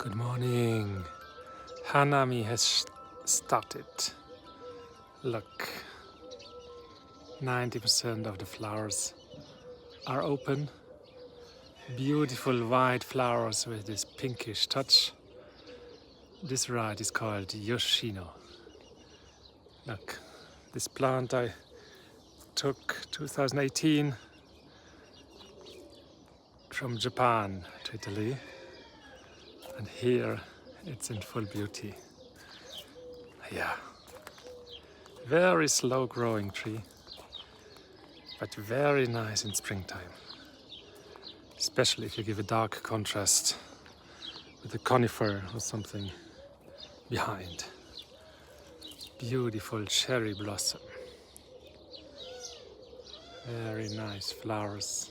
Good morning. Hanami has started. Look, 90% of the flowers are open. Beautiful white flowers with this pinkish touch. This variety is called Yoshino. Look, this plant I took 2018 from Japan to Italy, and here it's in full beauty. Yeah, very slow growing tree, but very nice in springtime, especially if you give a dark contrast with a conifer or something behind. Beautiful cherry blossom, very nice flowers.